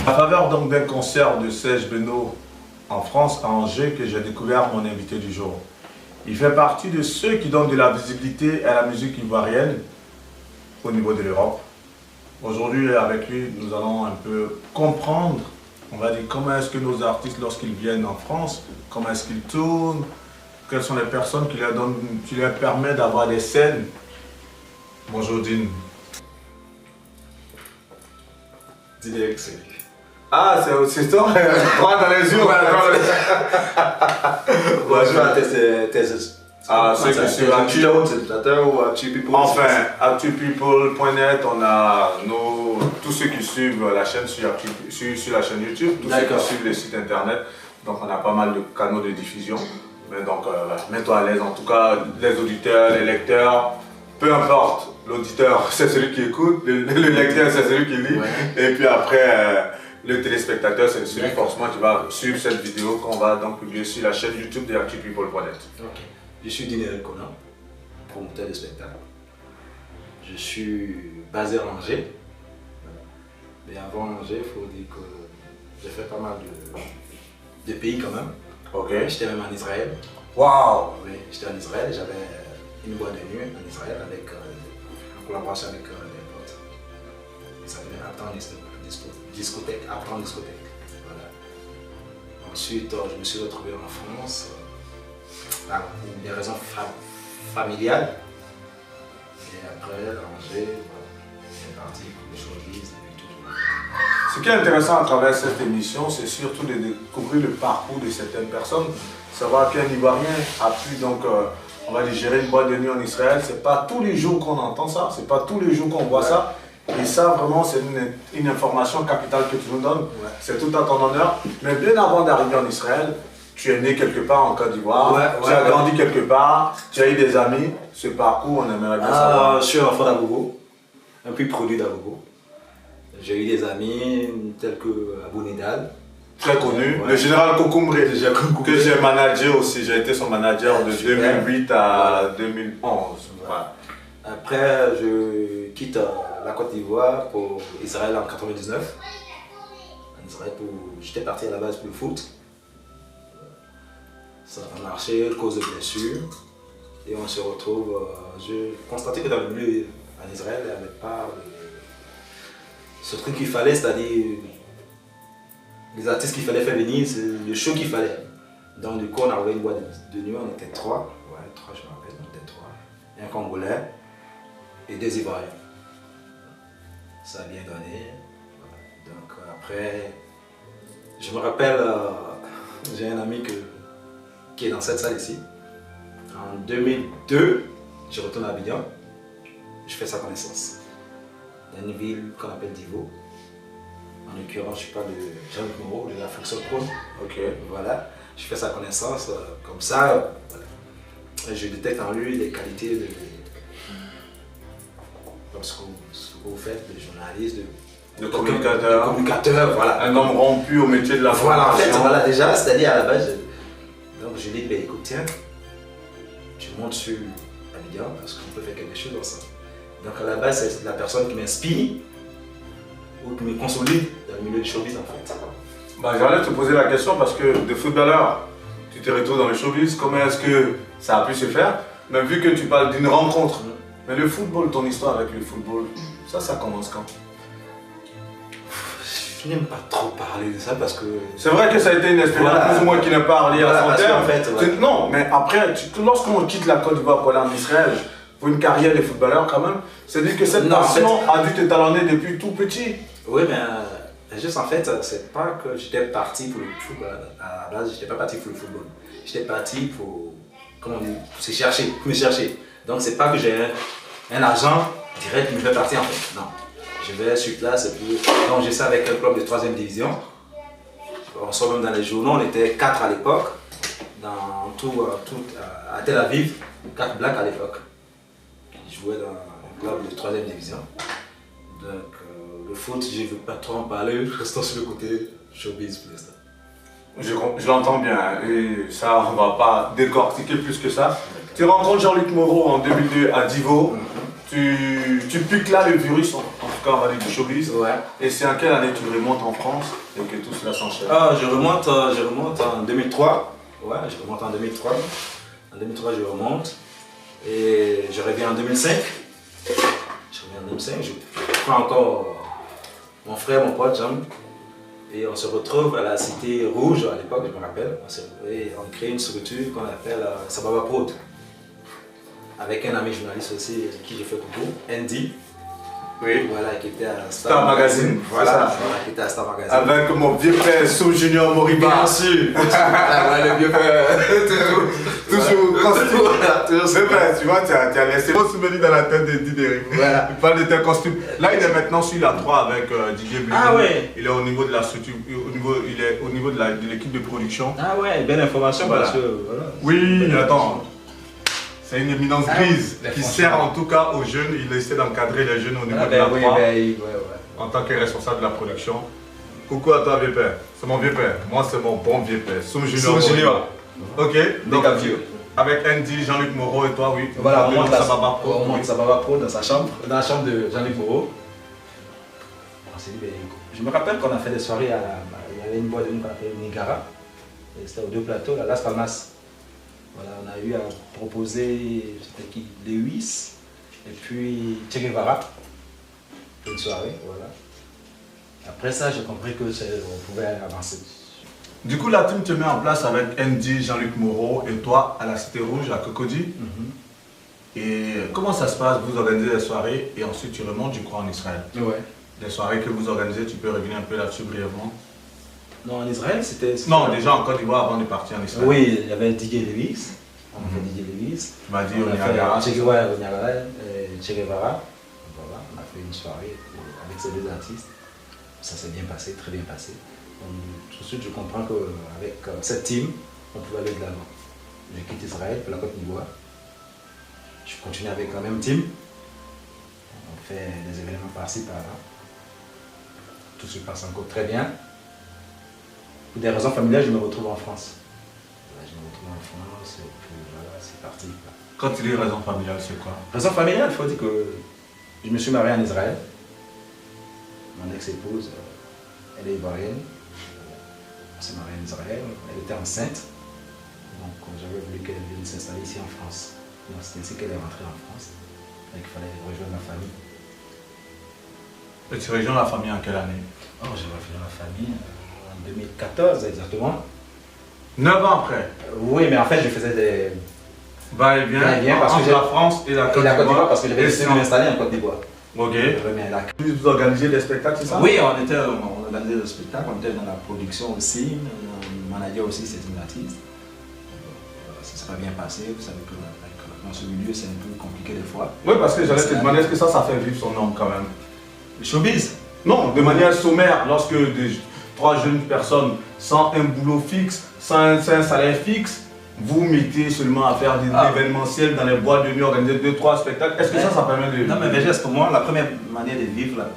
À travers donc d'un concert de Serge Benoît en France, à Angers, que j'ai découvert mon invité du jour. Il fait partie de ceux qui donnent de la visibilité à la musique ivoirienne au niveau de l'Europe. Aujourd'hui, avec lui, nous allons un peu comprendre, on va dire, comment est-ce que nos artistes, lorsqu'ils viennent en France, comment est-ce qu'ils tournent, quelles sont les personnes qui leur permettent d'avoir des scènes. Bonjour Dean. Dis-le. Ah, c'est toi. Droit dans les yeux. Bonjour à tes ceux qui suivent Enfin, actupeople.net, on a tous ceux qui suivent la chaîne sur la chaîne YouTube, tous ceux qui suivent le site internet. Donc on a pas mal de canaux de diffusion. Mais donc, mets-toi à l'aise. En tout cas, les auditeurs, les lecteurs, peu importe. L'auditeur, c'est celui qui écoute. Le lecteur, c'est celui qui lit. Ouais. Et puis après, le téléspectateur, c'est celui forcément qui va suivre cette vidéo qu'on va donc publier sur la chaîne YouTube de actupeople.net. Ok. Je suis Dinel Conan, promoteur de spectacle. Je suis basé à Angers. Mais avant Angers, il faut dire que j'ai fait pas mal de pays quand même. Ok. J'étais même en Israël. Waouh! Oui, j'étais en Israël. J'avais une boîte de nuit en Israël en collaboration avec des potes. Ça s'appelait Apprendre discothèque. Apprendre discothèque. Voilà. Ensuite, je me suis retrouvé en France. Pour des raisons familiales. Et après, Angers, c'est parti pour les showbiz depuis toujours. Ce qui est intéressant à travers cette émission, c'est surtout de découvrir le parcours de certaines personnes. Savoir qu'un Ivoirien a pu donc, on va dire, gérer une boîte de nuit en Israël. C'est pas tous les jours qu'on entend ça, c'est pas tous les jours qu'on voit ça. Et ça, vraiment, c'est une information capitale que tu nous donnes. Ouais. C'est tout à ton honneur. Mais bien avant d'arriver en Israël, tu es né quelque part en Côte d'Ivoire, tu as grandi quelque part, tu as eu des amis. Ce parcours, on aimerait bien savoir. Je suis enfant d'Agogo, un peu produit d'Agogo. J'ai eu des amis tels que Abou Nidal. Très connu, le général Kokoumbré, que j'ai managé aussi. J'ai été son manager de 2008 à 2011. Voilà. Après, je quitte la Côte d'Ivoire pour Israël en 99. J'étais parti à la base pour le foot. Ça a marché à cause de blessures. Et on se retrouve. Je constatais que dans le milieu en Israël, il n'y avait pas ce truc qu'il fallait, c'est-à-dire les artistes qu'il fallait faire venir, c'est le show qu'il fallait. Donc du coup, on a ouvert une boîte de nuit, on était trois. Ouais, trois, je me rappelle, on était trois. Un Congolais et deux Ivoiriens. Ça a bien donné. Donc après, je me rappelle, j'ai un ami qui est dans cette salle ici. En 2002, je retourne à Abidjan, je fais sa connaissance. Dans une ville qu'on appelle Divo. En l'occurrence, je parle de Jean-Luc Moreau, de la Fraction Prône. Ok. Voilà, je fais sa connaissance comme ça. Voilà. Je détecte en lui les qualités comme ce que vous faites, de journaliste, de communicateur, voilà. Un homme rompu au métier de la formation. Voilà, en fait, voilà, déjà, c'est-à-dire à la base, donc je dis, ben, écoute, tiens, tu montes sur Abidjan parce qu'on peut faire quelque chose dans ça. Donc à la base, c'est la personne qui m'inspire ou qui me consolide dans le milieu du showbiz en fait. J'allais te poser la question parce que de footballeur, tu te retrouves dans le showbiz, comment est-ce que ça a pu se faire? Mais vu que tu parles d'une rencontre, mais le football, ton histoire avec le football, ça commence quand? Je n'aime pas trop parler de ça parce que... C'est vrai que ça a été une expérience plus ou moins qui n'a pas relié à la frontière. En fait, non, mais après, lorsqu'on quitte la Côte d'Ivoire pour aller en Israël, pour une carrière de footballeur quand même, c'est-à-dire que cette passion a dû te talonner depuis tout petit. Oui, mais juste en fait, c'est pas que j'étais parti pour le football. À la base, j'étais pas parti pour le football. J'étais parti pour, comment on dit, pour me chercher. Donc c'est pas que j'ai un agent direct qui me fait partir en fait. Non. Je vais sur place et puis, donc j'étais avec un club de 3e division. On sort même dans les journaux, on était 4 à l'époque. Dans à Tel Aviv, 4 blacks à l'époque. Je jouais dans un club de 3e division. Donc le foot, je ne veux pas trop en parler, restons sur le côté showbiz pour l'instant. Je l'entends bien, et ça on ne va pas décortiquer plus que ça. Tu rencontres Jean-Luc Moreau en 2002 à Divo. tu piques là le virus, en tout cas on va dire du showbiz. Ouais. Et c'est en quelle année tu remontes en France et que tout cela s'enchaîne? Je remonte en 2003. Ouais, je remonte en 2003. En 2003, je remonte. Et je reviens en 2005. Je prends encore mon frère, mon pote, Jean. Et on se retrouve à la Cité Rouge, à l'époque, je me rappelle. Et on crée une structure qu'on appelle Sababa Prod. Avec un ami journaliste aussi, qui j'ai fait coucou, Andy. Oui. Voilà, qui était à Star Magazine. Voilà, qui était à Star Magazine. Avec mon vieux frère Soum Junior Moriba. Bien sûr. Le vieux frère. Toujours. C'est vrai, tu vois, tu as laissé mon souvenir dans la tête de Didier. Voilà. Il parle de tes costumes. Là, il est maintenant sur la 3 avec Didier Blé. Ah ouais. Il est au niveau de la structure, il est au niveau de l'équipe de production. Ah ouais, belle information Voilà. parce que voilà. Oui, attends. C'est une éminence grise qui sert en tout cas aux jeunes. Il essaie d'encadrer les jeunes au niveau de la 3 en tant que responsable de la production. Coucou à toi, vieux père. C'est mon vieux père. Moi, c'est mon bon vieux père. Soum Junior. Ok, donc avec Andy, Jean-Luc Moreau et toi, oui. Voilà, on monte Sababa Pro dans sa chambre, dans la chambre de Jean-Luc Moreau. On s'est dit, je me rappelle qu'on a fait des soirées il y avait une boîte de nuit qu'on appelait Nigara. Et c'était aux 2 plateaux, à Las Palmas. Voilà, on a eu à proposer, c'était qui, Lewis et puis Che Guevara pour une soirée, voilà. Après ça, j'ai compris que on pouvait avancer. Du coup, la team te met en place avec Andy, Jean-Luc Moreau et toi à la Cité Rouge, à Cocody. Et comment ça se passe? Vous organisez des soirées et ensuite tu remontes, je crois, en Israël. Ouais. Les soirées que vous organisez, tu peux revenir un peu là-dessus brièvement? Non, en Israël, c'était... Non, déjà en Côte d'Ivoire avant de partir en Israël. Oui, il y avait DJ Lewis. On a fait DJ Lewis. Tu m'as dit on au a Niagara. fait Che Guevara. Voilà, on a fait une soirée avec ces 2 artistes. Ça s'est bien passé, très bien passé. Tout de suite, je comprends qu'avec cette team, on pouvait aller de l'avant. Je quitte Israël pour la Côte d'Ivoire. Je continue avec la même team. On fait des événements par-ci, par-là. Tout se passe encore très bien. Pour des raisons familiales, je me retrouve en France. Je me retrouve en France et puis voilà, c'est parti. Quand tu dis raison familiale, c'est quoi? Raison familiale, il faut dire que je me suis marié en Israël. Mon ex-épouse, elle est ivoirienne. On s'est marié en Israël, elle était enceinte. Donc j'avais voulu qu'elle vienne s'installer ici en France. Donc c'est ainsi qu'elle est rentrée en France. Donc il fallait rejoindre ma famille. Et tu rejoins la famille en quelle année? Oh, j'ai rejoint la famille en 2014 exactement. 9 ans après? Oui, mais en fait je faisais des... Va-et-vient parce que entre la France et la Côte d'Ivoire. Parce que j'avais décidé de m'installer en Côte d'Ivoire. Ok. Vous organisez des spectacles, c'est ça? Oui, on organisait des spectacles, on était dans la production aussi, on manageait aussi certains artistes. Ça s'est pas bien passé, vous savez que dans ce milieu c'est un peu compliqué des fois. Oui, parce que j'allais te demander, est-ce que ça fait vivre son nom quand même? Le showbiz? Non, de manière sommaire, lorsque 3 jeunes personnes sans un boulot fixe, sans un salaire fixe, vous mettez seulement à faire des événementiels dans les boîtes de nuit, organiser 2-3 spectacles. Est-ce que ça permet de... Non mais Vergès, pour moi, la première manière de vivre, la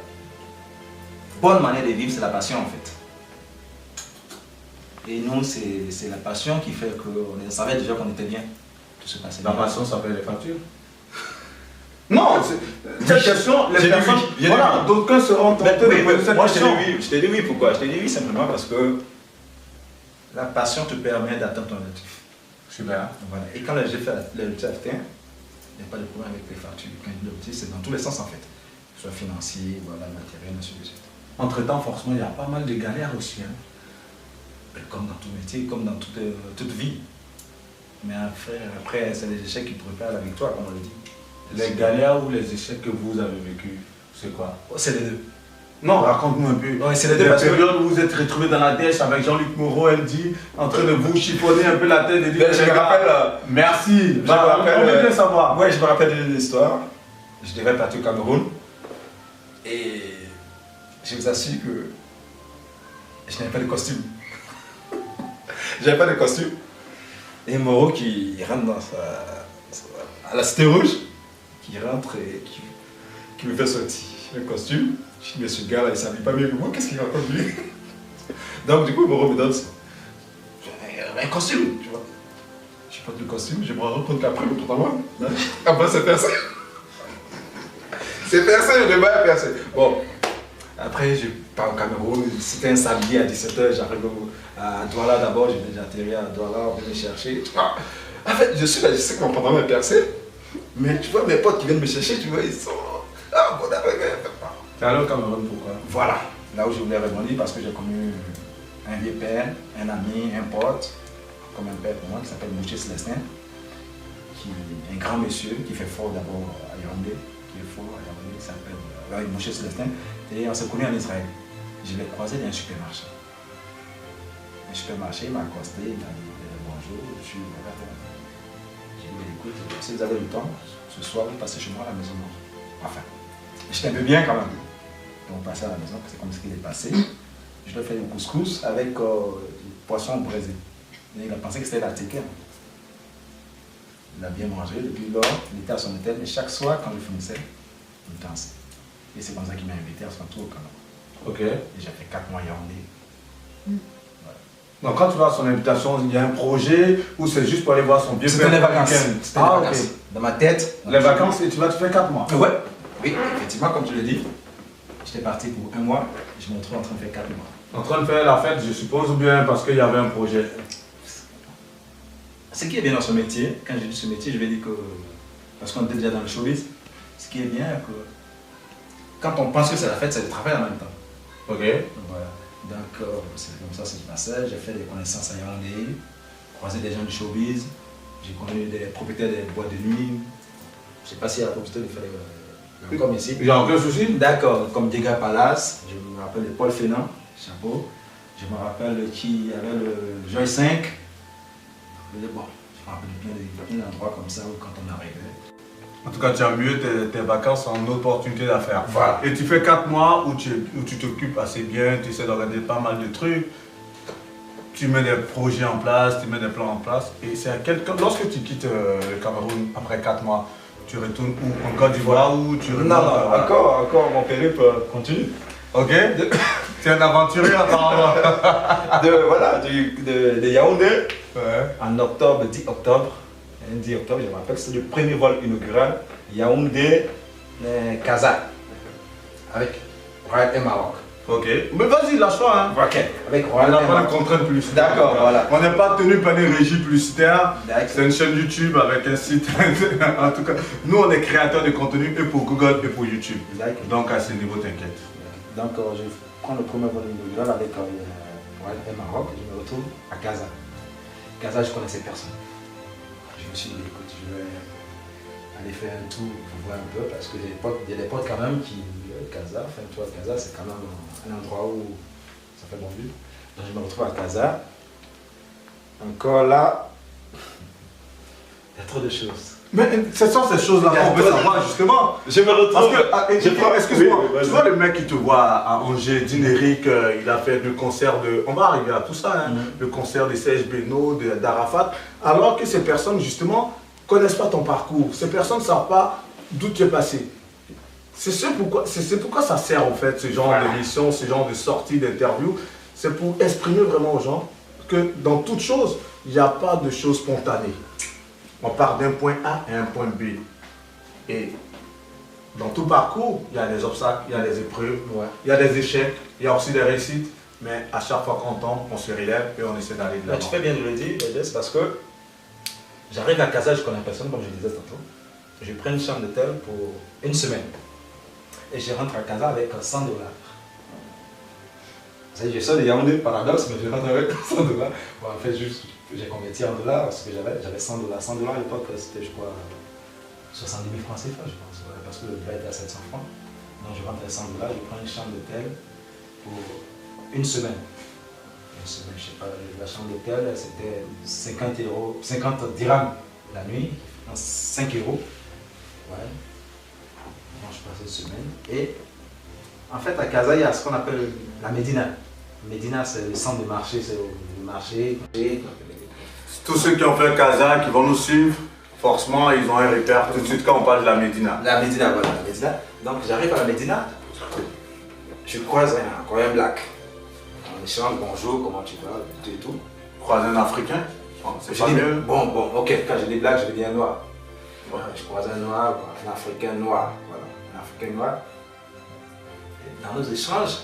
bonne manière de vivre, c'est la passion en fait. Et nous, c'est la passion qui fait qu'on savait déjà qu'on était bien. Tout se passait bien. La passion, ça paye les factures? Non, cette question, les personnes... Voilà, d'aucuns seront tentés de poser cette question. Je t'ai dit oui, pourquoi? Je t'ai dit oui simplement parce que la passion te permet d'atteindre ton objectif. Super. Voilà. Et quand l'objectif est atteint, il n'y a pas de problème avec les factures. Quand l'objectif, c'est dans tous les sens en fait. Soit financier, voilà, matériel, ainsi de suite. Entre-temps, forcément, il y a pas mal de galères aussi. Hein. Comme dans tout métier, comme dans toute vie. Mais après c'est les échecs qui préparent la victoire, comme on le dit. Les galères ou les échecs que vous avez vécus, c'est quoi? C'est les deux. Non, raconte-nous un peu. Ouais, c'est les deux. La période où vous êtes retrouvés dans la dèche avec Jean-Luc Moreau, Andy, en train de vous chiffonner un peu la tête et dire... Je me rappelle... Merci. On veut bien savoir. Oui, je me rappelle de l'histoire. Je devais partir au Cameroun. Et je vous assure que je n'avais pas de costume. J'avais pas de costume. Et Moreau qui rentre à la Cité Rouge, qui rentre et qui me fait sortir le costume. Je dis, mais ce gars-là, il ne s'habille pas mieux que moi, qu'est-ce qu'il raconte lui? Donc du coup, Moreau me donne un costume, tu vois. Je porte le costume, je me rends compte qu'après le pantalon, après c'était ça. C'est percé, le débat est percé. Bon, après, je pars au Cameroun. C'était un samedi à 17h. J'arrive à Douala d'abord. J'ai atterri à Douala, on venait me chercher. En fait, je suis là, je sais que mon pantalon est percé. Mais tu vois, mes potes qui viennent me chercher, tu vois, ils sont. Ah, bon, d'accord. T'es allé au Cameroun pourquoi? Voilà, là où je voulais rebondir parce que j'ai connu un vieux père, un ami, un pote, comme un père pour moi, qui s'appelle Mouché Célestin, qui est un grand monsieur qui fait fort d'abord à Yaoundé, il s'appelle Mouché Célestin, et on s'est connus en Israël. Je l'ai croisé dans un supermarché. Le supermarché, il m'a accosté, il m'a dit bonjour, je suis Roberto. J'ai dit écoute, si vous avez le temps, ce soir vous passez chez moi à la maison. Enfin, j'étais un peu bien quand même. Donc on passait à la maison, c'est comme ce qu'il est passé. Je lui ai fait du couscous avec du poisson braisé. Et il a pensé que c'était la ticket. Il a bien mangé, depuis lors, il était à son hôtel, mais chaque soir, quand je finissais, il dansait. Et c'est comme ça qu'il m'a invité à son tour quand même. Ok. Et j'ai fait 4 mois à Yaoundé. Donc quand tu vas à son invitation, il y a un projet ou c'est juste pour aller voir son vieux père? C'était les vacances. C'était les Ah, vacances. ok. Dans ma tête. Les vacances, et tu fais 4 mois? Ouais. Oui, effectivement, comme tu l'as dit, j'étais parti pour 1 mois, je me retrouve en train de faire 4 mois. En train de faire la fête, je suppose, ou bien parce qu'il y avait un projet? Ce qui est bien dans ce métier, quand je dis ce métier, je vais dire que, parce qu'on est déjà dans le showbiz, ce qui est bien, que quand on pense que c'est la fête, c'est le travail en même temps. Ok. Voilà. Donc, c'est comme ça que ça se passait. J'ai fait des connaissances à Yaoundé, croisé des gens du showbiz, j'ai connu des propriétaires des boîtes de nuit. Je ne sais pas s'il y a la possibilité de faire comme ici. Il n'y a aucun souci? D'accord, comme Dega Palace, je me rappelle de Paul Fénan, chapeau. Je me rappelle qui avait le Joy 5. Bon, je me rappelle bien d'endroits comme ça où quand on arrivait. En tout cas, tu as mieux tes vacances en opportunité d'affaires. Voilà. Et tu fais 4 mois où tu t'occupes assez bien, tu essaies d'organiser pas mal de trucs. Tu mets des projets en place, tu mets des plans en place. Et c'est à lorsque tu quittes le Cameroun après 4 mois, tu retournes où? En Côte d'Ivoire ou tu retournes? Non, encore mon périple continue. Ok. Tu es un aventurier apparemment. de Yaoundé, Ouais. en octobre, 10 octobre. 10 octobre, je me rappelle, c'est le premier vol inaugural Yaoundé, Casa, avec Royal Air Maroc. Ok. Mais vas-y, lâche-toi. Hein. Ok, avec On Royal n'a Air pas de Maroc. contraintes publicitaires. D'accord, voilà. On n'est pas tenu par des régies publicitaires. D'accord. C'est une chaîne YouTube avec un site. En tout cas, nous on est créateurs de contenu et pour Google et pour YouTube. D'accord. Donc à ce niveau, t'inquiète. Donc je prends le premier vol inaugural avec Royal Air Maroc, je me retrouve à Casa. Casa, je connaissais personne. Je me suis dit, écoute, je vais aller faire un tour pour voir un peu, parce que il y a des potes quand même qui Casa, enfin tu vois, Casa c'est quand même un endroit où ça fait bon vivre. Donc je me retrouve à Casa. Encore là, il y a trop de choses. Mais ce sont ces choses-là qu'on veut savoir justement. Je me retrouve. Parce que, excuse-moi, Oui, vas-y. tu vois le mec qui te voit à Angers, Dineric, il a fait le concert de. On va arriver à tout ça, hein, le concert de Serge Beno, d'Arafat, alors que ces personnes justement connaissent pas ton parcours. Ces personnes ne savent pas d'où tu es passé. C'est pourquoi ça sert en fait, ce genre d'émission, ce genre de sortie, d'interview. C'est pour exprimer vraiment aux gens que dans toute chose, il n'y a pas de choses spontanées. On part d'un point A à un point B. Et dans tout parcours, il y a des obstacles, il y a des épreuves, il y a des échecs, il y a aussi des réussites. Mais à chaque fois qu'on tombe, on se relève et on essaie d'aller de l'avant. Tu fais bien de le dire, c'est parce que j'arrive à Casa, je connais personne, comme je disais tantôt. Je prends une chambre d'hôtel pour 1 semaine. Et je rentre à Casa avec 100 $. Je sors de Yaoundé, paradoxe, mais je rentre avec 100 $. Bon, en fait, juste, j'ai converti en dollars parce que j'avais 100 $. 100 $ à l'époque, c'était, je crois, 70 000 francs CFA, je pense. Ouais, parce que le billet était à 700 francs. Donc, je rentre avec 100 $, je prends une chambre d'hôtel pour 1 semaine. Une semaine, je sais pas, la chambre d'hôtel, c'était 50 dirhams la nuit, 5 €. Ouais. Donc, je passe une semaine. Et en fait, à Casa, il y a ce qu'on appelle la Médina. Médina, c'est le centre de marché, c'est le marché. Tous ceux qui ont fait Casa, qui vont nous suivre, forcément, ils ont un repère tout de suite quand on parle de la Médina. La Médina, voilà, la Médina. Donc, j'arrive à la Médina, je croise un black. On échange, bonjour, comment tu vas, tout et tout. Croiser un Africain, c'est pas dis, mieux. Bon, ok, quand je dis black, je veux dire un noir. Ouais, je croise un noir, un Africain noir, voilà, un Africain noir. Et dans nos échanges,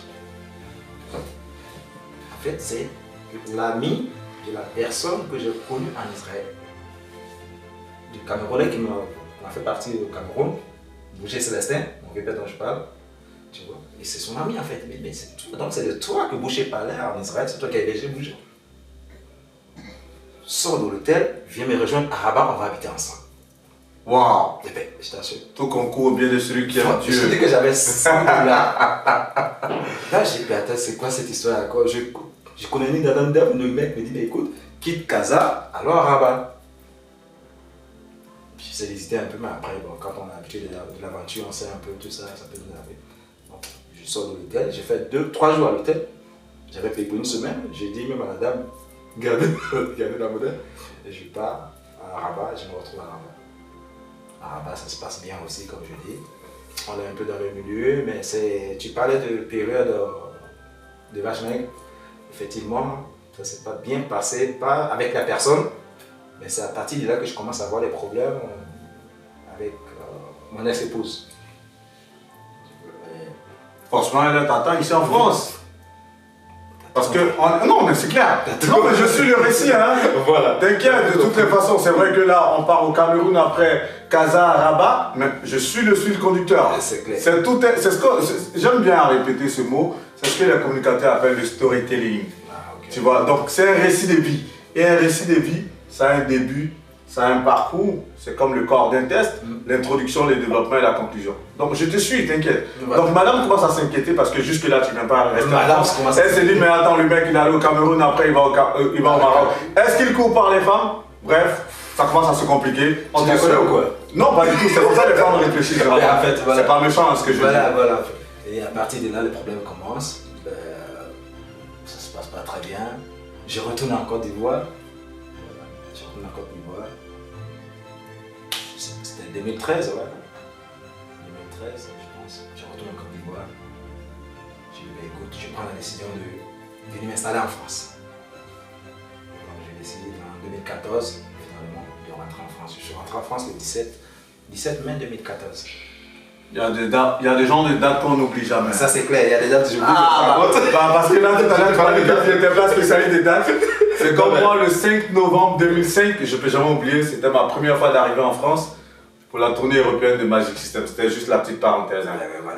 en fait, c'est l'ami de la personne que j'ai connue en Israël. Du Camerounais qui m'a fait partie au Cameroun, Boucher Célestin, mon vieux père dont je parle. Tu vois? Et c'est son ami en fait. Mais donc c'est de toi que Boucher parlait en Israël, c'est toi qui as hébergé Boucher. Sors de l'hôtel, viens me rejoindre à Rabat, on va habiter ensemble. Waouh! Eh bien, je t'assure. Tout concourt au bien de celui qui aime Dieu. Je te dis que j'avais 100 $. Là, j'ai dit, attends, c'est quoi cette histoire là, quoi? Je connais une dame, le mec me dit, écoute, quitte Casa, alors à Rabat. Puis j'ai hésité un peu, mais après, bon, quand on a l'habitude de l'aventure, on sait un peu tout ça, ça peut nous arriver. Donc, je sors de l'hôtel, j'ai fait 2-3 jours à l'hôtel. J'avais payé pour une semaine, j'ai dit même à la dame, gardez la modèle. Et je pars à Rabat, et je me retrouve à Rabat. À Rabat, ça se passe bien aussi, comme je dis. On est un peu dans le milieu, mais tu parlais de période de vache maigre. Effectivement, ça ne s'est pas bien passé, pas avec la personne, mais c'est à partir de là que je commence à avoir des problèmes avec mon ex-épouse. Franchement, elle t'attend ici en France. Parce que, non mais c'est clair, non mais je suis le récit hein, Voilà. T'inquiète, de toutes les façons, c'est vrai que là on part au Cameroun après Casa, Rabat, mais je suis le fil conducteur. C'est clair. J'aime bien répéter ce mot, c'est ce que les communicateurs appellent le storytelling. Okay. Tu vois, donc c'est un récit de vie. Et un récit de vie, ça a un début, ça a un parcours, c'est comme le corps d'un test, l'introduction, le développement et la conclusion. Donc je te suis, t'inquiète. Donc madame commence à s'inquiéter parce que jusque là tu n'as pas resté. Elle s'est dit mais attends, le mec il est allé au Cameroun, après il va au Maroc. Est-ce qu'il court par les femmes? Bref, ça commence à se compliquer. Tu la connais ou quoi? Non, pas du tout, c'est pour ça que les femmes réfléchissent. En fait, voilà. C'est pas méchant ce que je dis. Voilà. Et à partir de là, les problèmes commencent. Ça se passe pas très bien. Je retourne en Côte d'Ivoire. C'était 2013, ouais. 2013, je pense. Je retourne en Côte d'Ivoire. Je dis, écoute, je prends la décision de venir m'installer en France. Donc j'ai décidé en 2014, finalement, de rentrer en France. Je suis rentré en France le 17 mai 2014. Il y a des gens de dates qu'on n'oublie jamais. Ça c'est clair, il y a des dates que j'oublie. Parce que là, tout à l'heure, tu parlais que tu n'étais pas spécialiste des dates. C'est comme moi, le 5 novembre 2005, je ne peux jamais oublier, c'était ma première fois d'arriver en France pour la tournée européenne de Magic System. C'était juste la petite parenthèse. Hein.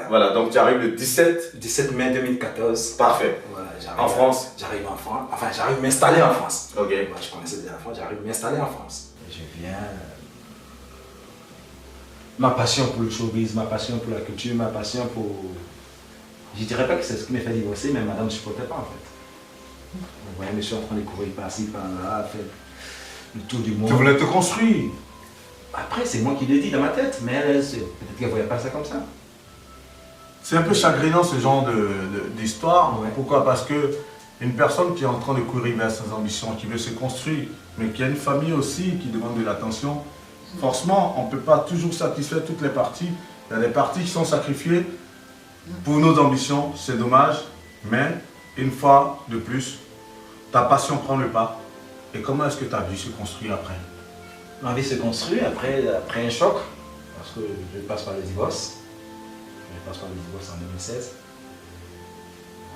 Voilà, donc tu arrives le 17 mai 2014. Parfait. Voilà, en France. J'arrive en France, enfin j'arrive m'installer en France. Ok. Moi, je connaissais déjà la France, j'arrive m'installer en France. Je viens. Ma passion pour le showbiz, ma passion pour la culture, ma passion pour... Je dirais pas que c'est ce qui m'a fait divorcer, mais madame ne supportait pas en fait. Vous voyez, monsieur en train de courir par-ci, par-là, faire le tour du monde. Tu voulais te construire. Après, c'est moi qui l'ai dit dans ma tête, mais elle, peut-être qu'elle ne voyait pas ça comme ça. C'est un peu chagrinant ce genre d'histoire. Ouais. Pourquoi? Parce que une personne qui est en train de courir vers ses ambitions, qui veut se construire, mais qui a une famille aussi qui demande de l'attention, forcément, on ne peut pas toujours satisfaire toutes les parties. Il y a des parties qui sont sacrifiées pour nos ambitions, c'est dommage, mais une fois de plus, ta passion prend le pas. Et comment est-ce que ta vie se construit après? Ma vie se construit après un choc, parce que je passe par le divorce. Je passe par le divorce en 2016.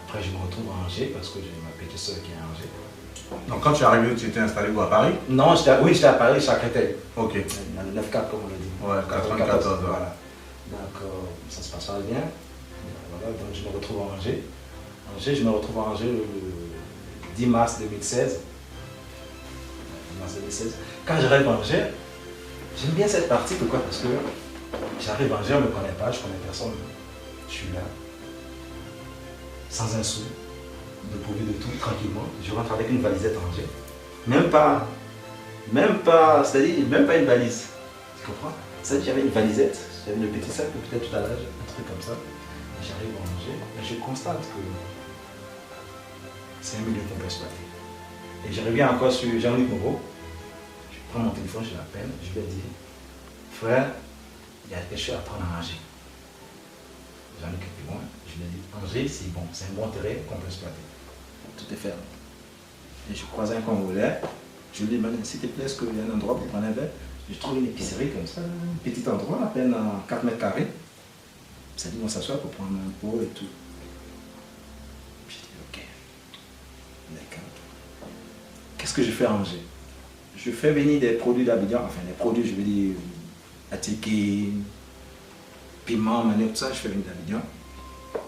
Après, je me retrouve à Angers parce que j'ai ma petite soeur qui est à Angers. Donc quand tu es arrivé, tu étais installé où, à Paris? Non, j'étais à Paris, j'étais à Créteil. Ok. Dans le 9-4 comme on l'a dit. Ouais, 94. Voilà. Donc ça se passe pas bien. Voilà, donc je me retrouve à Angers. Je me retrouve à Angers le 10 mars 2016. Quand j'arrive à Angers, j'aime bien cette partie, pourquoi? Parce que j'arrive à Angers, on ne me connaît pas, je ne connais personne. Je suis là, sans un sou, dépourvu de tout, tranquillement. Je rentre avec une valisette à Angers. Même pas, c'est-à-dire même pas une valise. Tu comprends? C'est-à-dire j'avais une valisette, j'avais le petit sac, peut-être tout à l'âge, un truc comme ça. J'arrive à Angers, et je constate que c'est un milieu qu'on peut exploiter. Et je reviens encore sur Jean-Luc Moreau. Je prends mon téléphone, je l'appelle, je lui dis, frère, il y a quelque chose à prendre à Angers. Jean-Luc est plus loin, je lui dis, Angers, c'est bon, c'est un bon terrain qu'on peut exploiter. Tout est fermé. Et je croise un Congolais, je lui dis, s'il te plaît, est-ce qu'il y a un endroit pour prendre un verre? Je trouve une épicerie comme ça, un petit endroit, à peine 4 mètres carrés. Ça dit, on s'assoit pour prendre un pot et tout. J'ai dit, ok, d'accord. Qu'est-ce que je fais à Angers? Je fais venir des produits d'Abidjan, enfin des produits, je veux dire, attiqué, piment, manioc, tout ça, je fais venir d'Abidjan.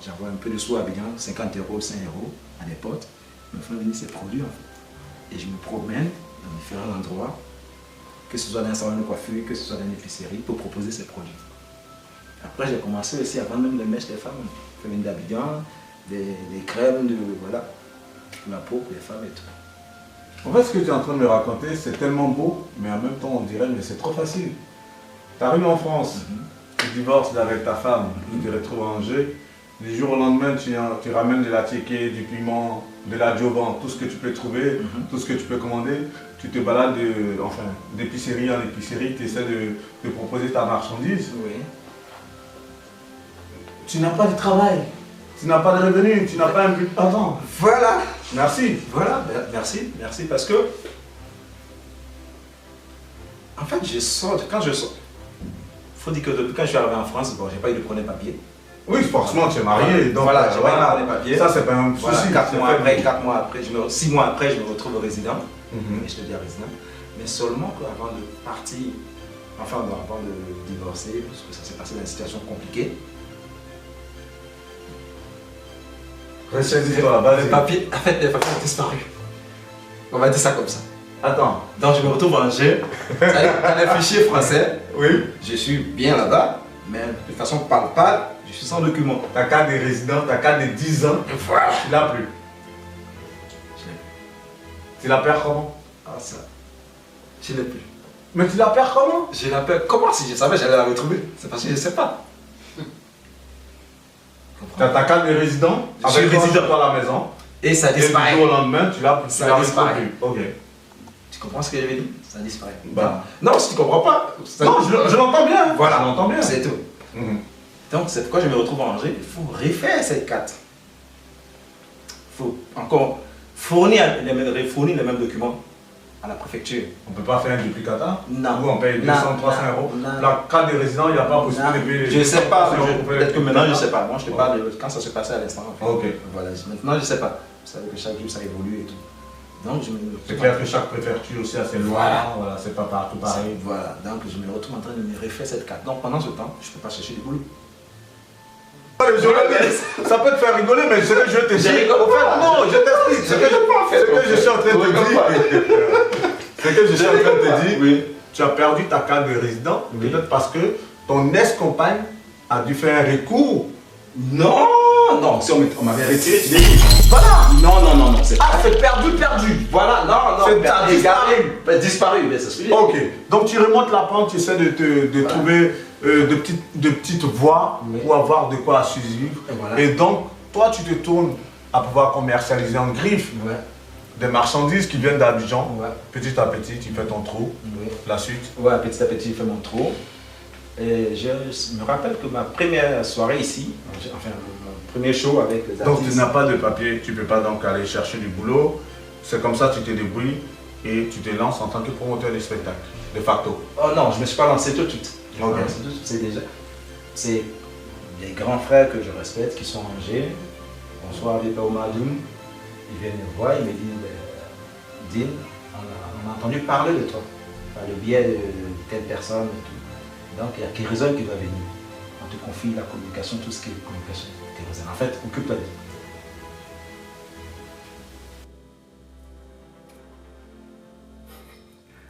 J'envoie un peu de sous à Abidjan, 50 euros, 5 euros à des potes. Je me fais venir ces produits en fait. Et je me promène dans différents endroits, que ce soit dans un salon de coiffure, que ce soit dans une épicerie, pour proposer ces produits. Après, j'ai commencé aussi à vendre même les mèches des femmes. Je fais venir d'Abidjan, des crèmes, voilà, pour la peau, pour les femmes et tout. En fait, ce que tu es en train de me raconter, c'est tellement beau, mais en même temps, on dirait, mais c'est trop facile. Tu arrives en France, tu divorces avec ta femme, tu te retrouves à Angers. Du jour au lendemain, tu ramènes de la tiéké, du piment, de la jovan, tout ce que tu peux trouver, tout ce que tu peux commander. Tu te balades d'épicerie en épicerie, tu essaies de proposer ta marchandise. Oui. Tu n'as pas de travail, tu n'as pas de revenus, tu n'as pas un but de temps. Voilà. Merci. Voilà, merci parce que en fait quand je sors, faut dire que depuis quand je suis arrivé en France, bon, j'ai pas eu de premier papier. Oui, forcément, tu es marié, donc voilà, j'ai pas eu de premier papier. Ça, c'est pas un souci. Voilà, 6 mois après, je me retrouve résident. Et je te dis résident. Mais seulement qu'avant de partir, enfin avant de divorcer, parce que ça s'est passé dans une situation compliquée. Les papiers ont disparu. On va dire ça comme ça. Attends. Donc je me retrouve à Angers. Dans un fichier français. Oui. Je suis bien là-bas, mais de façon palpable, je suis sans document. Ta carte de résident, ta carte de 10 ans, voilà. Tu l'as plus. Tu la perds comment? Ah ça. Je l'ai plus. Mais tu la perds comment? Je la perds. Comment si je savais j'allais la retrouver? C'est parce que je ne sais pas. Tu as ta carte de résident, je suis résident dans la maison. Et ça disparaît. Et du jour au lendemain, tu l'as plus. Ça disparaît. Ok. Tu comprends ce que j'avais dit? Ça disparaît. Bah. Non, si tu comprends pas. Non, je l'entends bien. Voilà, je l'entends bien. C'est tout. Donc, c'est pourquoi je me retrouve à Angers. Il faut refaire cette carte. Il faut encore fournir les mêmes documents à la préfecture. On ne peut pas faire un duplicata? Non. Ou on paye 200, 300 euros. La carte de résident, il n'y a pas possibilité de payer. Je ne sais pas. Peut-être que maintenant, je ne sais pas. Moi, je te parle de quand ça se passait à l'instant. En fait. Ok. Voilà. Maintenant, je ne sais pas. Vous savez que chaque jour, ça évolue et tout. Donc, c'est clair que chaque préfecture aussi a ses lois. Voilà. C'est pas partout pareil. Voilà. Donc, je me retrouve en train de me refaire cette carte. Donc, pendant ce temps, je ne peux pas chercher du boulot. Ça peut te faire rigoler, mais ce que je te dis. Non, je t'explique. Ce que je suis en train de te dire. Ce que je suis en train de te dire. Oui. Tu as perdu ta carte de résident, peut-être parce que ton ex-compagne a dû faire un recours. Non, non, si on m'avait retiré, je l'ai dit. Voilà. Non. C'est perdu. Voilà, non. C'est disparu. Disparu, mais c'est ce que j'ai dit. Ok, donc tu remontes la pente, tu essaies de trouver de petites voies pour avoir de quoi survivre. Et donc, toi, tu te tournes à pouvoir commercialiser en griffe des marchandises qui viennent d'Abidjan. Petit à petit, tu fais ton trou. La suite. Ouais, petit à petit, je fais mon trou. Et je me rappelle que ma première soirée ici, enfin mon premier show avec les artistes. Donc tu n'as pas de papier, tu ne peux pas donc aller chercher du boulot. C'est comme ça que tu te débrouilles et tu te lances en tant que promoteur de spectacle, de facto. Oh non, je ne me suis pas lancé tout de suite. C'est des grands frères que je respecte qui sont en Angers. Bonsoir Vipa Omadoum. Ils viennent me voir, ils me disent Dean, on a entendu parler de toi par le biais de telle personne et tout. Donc il y a Kérizone qui va venir. On te confie la communication, tout ce qui est communication. Kérizone. En fait, occupe-toi de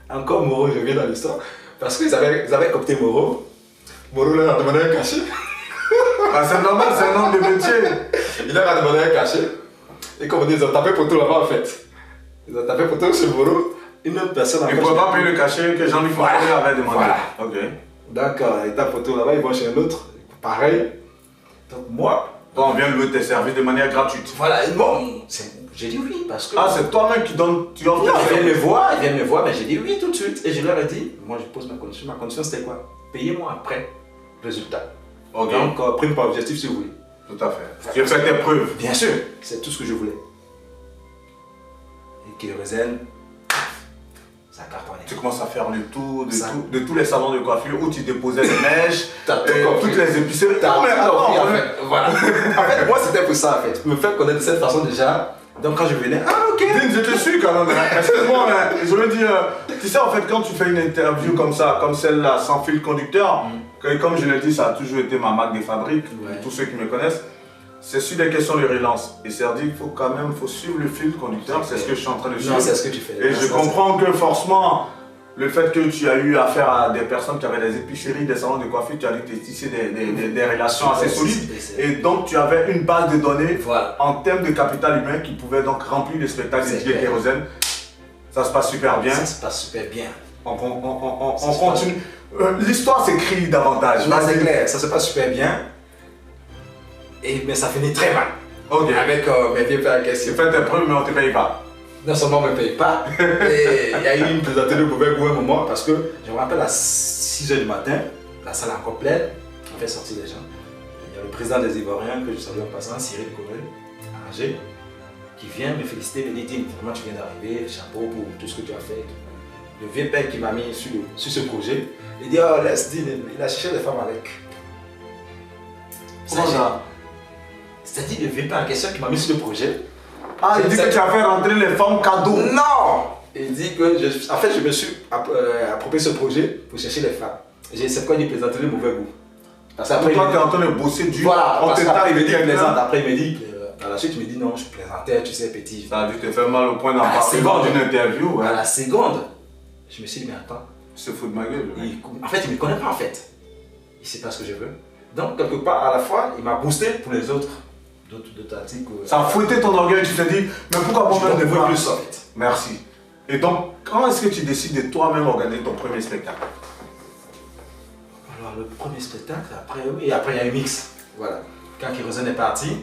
ça. Encore Moreau, je viens dans l'histoire. Parce qu'ils avaient opté Moreau. Moreau leur a demandé un cachet. C'est normal, c'est un homme de métier. Il leur a demandé un cachet. Et comme on dit, ils ont tapé pour tout là-bas en fait. Ils ont tapé pour tout sur Moreau. Une autre personne en fait. Ils ne pouvaient pas payer le cachet que Jean-Luc Fournier avait demandé. Voilà. Ok. D'accord, ils tapent pour tout là-bas, ils vont chez un autre. Pareil. Donc moi. Bon, on vient louer tes services de manière gratuite. Voilà, bon, j'ai dit oui parce que. Ah, c'est toi-même qui donne. Tu offres. Non, ils viennent me voir, mais j'ai dit oui tout de suite. Et je leur ai dit, moi je pose ma condition. Ma condition c'était quoi? Payez-moi après. Résultat. Ok. Donc, prime par objectif si vous voulez. Tout à fait. Tu as fait tes preuves. Bien sûr, c'est tout ce que je voulais. Et Kérizone, ça cartonne. tu commences à faire le tour de tous les salons de coiffure où tu déposais les mèches, toutes les épiceries. Non, mais attends, en fait, voilà. En fait, moi, c'était pour ça, en fait. Me faire connaître de cette façon déjà. Donc, quand je venais, ok. Je te suis quand même. Excuse-moi, mais je veux dire, tu sais, en fait, quand tu fais une interview comme ça, comme celle-là, sans fil conducteur, comme je l'ai dit, ça a toujours été ma marque de fabrique, tous ceux qui me connaissent. C'est sur des questions de relance. Et c'est-à-dire qu'il faut quand même suivre le fil conducteur, c'est ce que je suis en train de suivre. Non, c'est ce que tu fais. Et je comprends que forcément, le fait que tu as eu affaire à des personnes qui avaient des épiceries, des salons de coiffure, tu as dû tisser des relations assez solides. Et donc tu avais une base de données en termes de capital humain qui pouvait donc remplir le spectacle de DJ Kérosène. Ça se passe super bien. Ça se passe super bien. On continue. L'histoire s'écrit davantage. Là, c'est clair, ça se passe super bien. Mais ça finit très mal. Ok. Avec mes vieux pères à question. Tu fais tes preuves, mais on ne te paye pas. Non seulement on ne me paye pas, et il y a eu une plaisanterie de mauvais goût à un moment parce que je me rappelle à 6 h du matin, la salle est encore pleine, on fait sortir les gens. Il y a le président des Ivoiriens que je salue en passant, Cyril Corel, à Angers, qui vient me féliciter, me dit vraiment tu viens d'arriver, chapeau pour tout ce que tu as fait. Le vieux père qui m'a mis sur ce projet, il dit oh laisse dire, il a cherché des femmes avec. Comment ça? C'est-à-dire le vieux père en question qui m'a mis sur le projet. Ah, il dit que tu as fait rentrer les femmes cadeaux. Non! Il dit que en fait je me suis approprié ce projet pour chercher les femmes. C'est quoi il plaisantait le mauvais goût. Parce qu'après toi tu es en train de bosser dur. Voilà, parce qu'après il me dit plaisante, après il me dit, par la suite il me dit non je plaisantais, tu sais petit. Ça a dû te faire mal au point d'en parler d'une interview. À la seconde, je me suis dit mais attends. Il se fout de ma gueule. En fait il ne me connaît pas en fait. Il ne sait pas ce que je veux. Donc quelque part à la fois il m'a boosté pour les autres. D'autres articles. Ça a fouetté ton orgueil, tu t'es dit, mais pourquoi pas me voir plus en fait. Merci. Et donc, quand est-ce que tu décides de toi-même organiser ton premier spectacle? Alors, le premier spectacle, après il y a eu Mix. Voilà. Quand Kérosène est parti,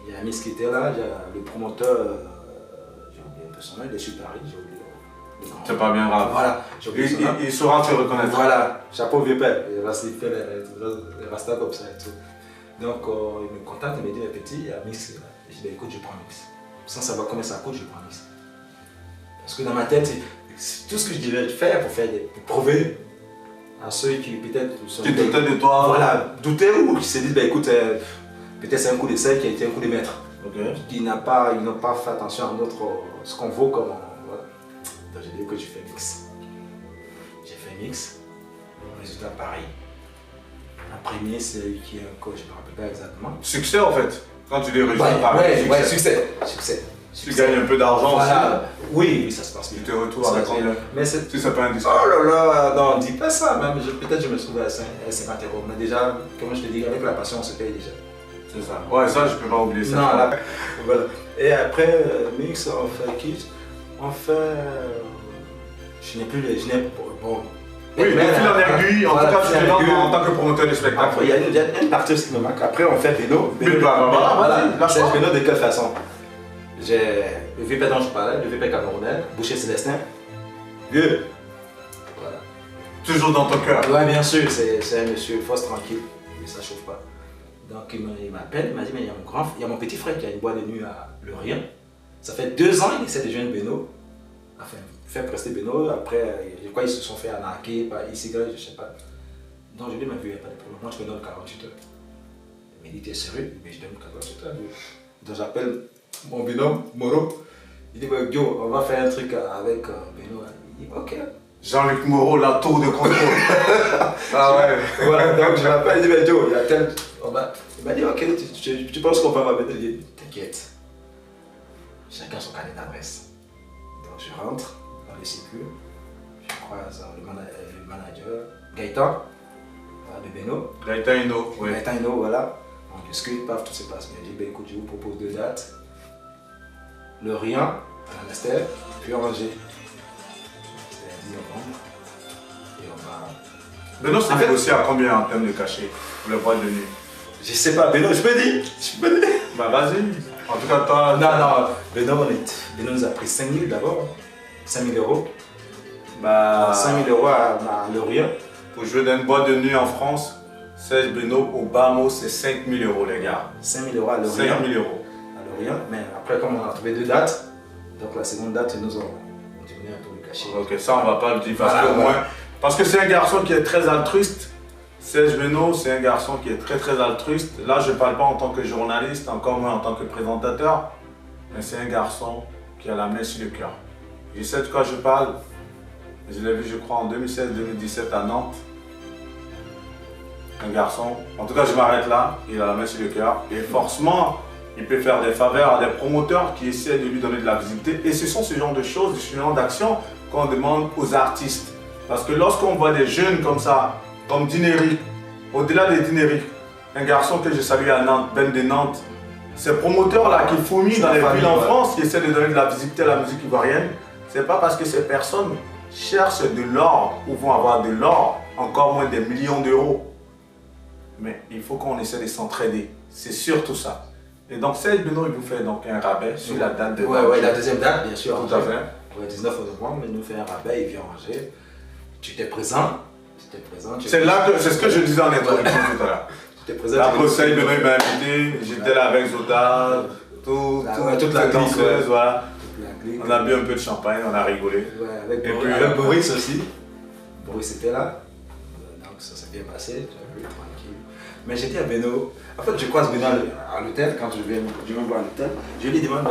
il y a un Mix qui était là, il y a le promoteur, j'ai oublié un peu son nom, il est sur Paris, j'ai oublié. C'est pas bien grave. Voilà. Il saura te reconnaître. Voilà, chapeau vieux père, il va se faire les rastas comme ça et tout. Donc il me contacte, il me dit petit, il y a Mix. Je dis écoute, je prends Mix. Sans savoir combien ça coûte, je prends Mix. Parce que dans ma tête, c'est tout ce que je devais faire pour prouver à ceux qui peut-être qui doutaient de toi. Voilà, doutaient ou qui se disent écoute, peut-être c'est un coup d'essai qui a été un coup de maître. Okay. Ils n'ont pas fait attention à ce qu'on vaut comme. Voilà. Donc j'ai dit que je fais Mix. J'ai fait Mix. Résultat pareil. Un premier, c'est lui qui est un coach, je ne me rappelle pas exactement. Succès en fait, quand tu dis résultat pareil. Ouais, succès. Tu gagnes un peu d'argent voilà. Aussi. Oui, ça se passe bien. Tu te retrouves avec combien? Mais c'est... Si c'est pas indiscret. Oh là là, non, dis pas ça même. Peut-être je me trouve à 50 €. Mais déjà, comme je te dis, avec la passion, on se paye déjà. C'est ça. Ouais, ça, je peux pas oublier ça. Non, là, voilà. Et après, Mix, on fait Kids. On fait... Je n'ai plus les... Bon... Oui, mais fil en aiguille, en tout cas, tu es en tant que promoteur de spectacle. Après, il y a une partie aussi qui me manque. Après, on fait Beno. Voilà, c'est Beno de quelle façon? J'ai le VP dont je parlais, le VP camerounais, Boucher Célestin. Vieux. Voilà. Toujours dans ton cœur. Ouais, bien sûr, c'est un monsieur, force tranquille, mais ça chauffe pas. Donc il m'appelle, il m'a dit mais il y a mon petit frère qui a une boîte de nuit à Lorient. Ça fait 2 ans, il essaie de joindre Beno. Enfin, faire prester Beno, après, je crois qu'ils se sont fait arnaquer par ici, je sais pas. Donc je lui ai dit, mais il n'y a pas de problème, moi je te donne 48 heures. Il m'a dit, t'es sérieux? Mais je donne 48 heures. Donc j'appelle mon binôme, Moro. Il dit, bah, Gyo, on va faire un truc avec Beno. Il dit, ok. Jean-Luc Moreau, la tour de contrôle. Ah ouais. Voilà, donc je l'appelle, il dit, mais Gyo, il y a tel. Il m'a dit, ok, tu penses qu'on va m'amener? Il dit, t'inquiète. Chacun son carnet d'adresse. Donc je rentre dans le circuit, je croise le manager Gaëtan de Beno. Gaëtan Hino, oui. Gaëtan Hino, voilà. On discute, paf, tout se passe bien. Je dis, ben écoute, je vous propose 2 dates. Lorient, à Lanester, puis Angers. C'est le 10 novembre. Et on va. Beno s'est négocié à combien en termes de cachet pour le boîte de nuit? Je sais pas, Beno, je peux dire. Bah vas-y. En tout cas, toi. Non, Beno nous a pris 5 000 d'abord. 5 000 €. Bah, 5 000 € à Lorient. Pour jouer dans une boîte de nuit en France, Serge Beno au bas mot, c'est 5 000 € les gars. 5 000 € à Lorient. 5 000 €. À Lorient, mais après, comme on a trouvé 2 dates, donc la seconde date, ils nous ont diminué un peu le caché. Ok, ça on va pas le dire parce Voilà, que, voilà. parce que c'est un garçon qui est très altruiste. Serge Benoît, c'est un garçon qui est très altruiste. Là, je ne parle pas en tant que journaliste, encore moins en tant que présentateur, mais c'est un garçon qui a la main sur le cœur. Je sais de quoi je parle. Je l'ai vu, je crois, en 2016-2017 à Nantes. Un garçon, en tout cas, je m'arrête là, il a la main sur le cœur. Et forcément, il peut faire des faveurs à des promoteurs qui essaient de lui donner de la visibilité. Et ce sont ce genre de choses, ce genre d'actions qu'on demande aux artistes. Parce que lorsqu'on voit des jeunes comme ça, comme Dineric, au-delà de Dineric, un garçon que je salue à Nantes, Ben de Nantes, ces promoteurs-là qui fourmillent dans les villes en France, qui essaient de donner de la visibilité à la musique ivoirienne, c'est pas parce que ces personnes cherchent de l'or ou vont avoir de l'or, encore moins des millions d'euros. Mais il faut qu'on essaie de s'entraider. C'est surtout ça. Et donc, Serge Benoît, il vous fait donc un rabais sur la date de Ouais, la deuxième date, bien sûr. Tout à fait. Ouais, 19 novembre, il nous fait un rabais, il vient en Angers. Tu étais présent. C'est là que, c'est ce que je disais en introduction tout à l'heure. Tu étais présent. Après, Serge Benoît m'a invité, j'étais là avec Zoda, toute la danseuse, voilà. On a bu un peu de champagne, on a rigolé. Ouais, avec Boris aussi. Boris était là. Donc ça s'est bien passé, j'ai vu, tranquille. Mais j'étais à Beno. En fait, je croise Beno à l'hôtel, quand je viens me voir à l'hôtel. Je lui demande,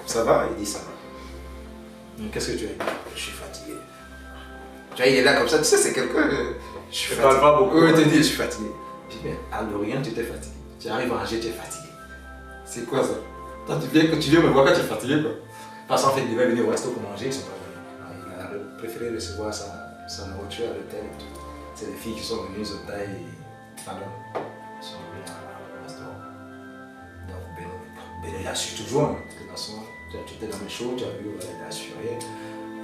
ça va? Il dit ça va. Qu'est-ce que tu as dit? Je suis fatigué. Tu vois, il est là comme ça, tu sais, c'est quelqu'un. Je suis fatigué. parle pas beaucoup. Oui, il te dit, je suis fatigué. Je dis, mais à Lorient, tu étais fatigué. Tu arrives à Angers, tu es fatigué. C'est quoi ça? Toi, tu viens me voir quand tu es fatigué, quoi. Parce qu'en fait, il devait venir au resto pour manger, ils sont pas venus. Il a préféré recevoir sa nourriture à l'hôtel et tout. C'est les filles qui sont venues, Zota et Fallon. Ils sont venus au restaurant. Donc, Beno, il a su toujours. Hein. De toute façon, tu étais dans mes shows, tu as vu, voilà, il a assuré.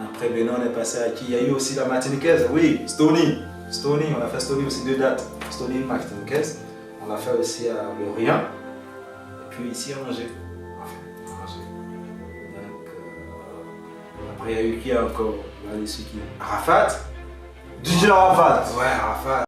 Après, Beno, on est passé à qui? Il y a eu aussi la Martiniquaise, oui, Stony. Stony, on a fait Stony aussi 2 dates. Stony, Martiniquaise. On l'a fait aussi à Lorient. Et puis ici à Angers. Enfin, à Angers. Donc, après, il y a eu qui encore? Arafat. DJ Arafat. Ouais, Arafat.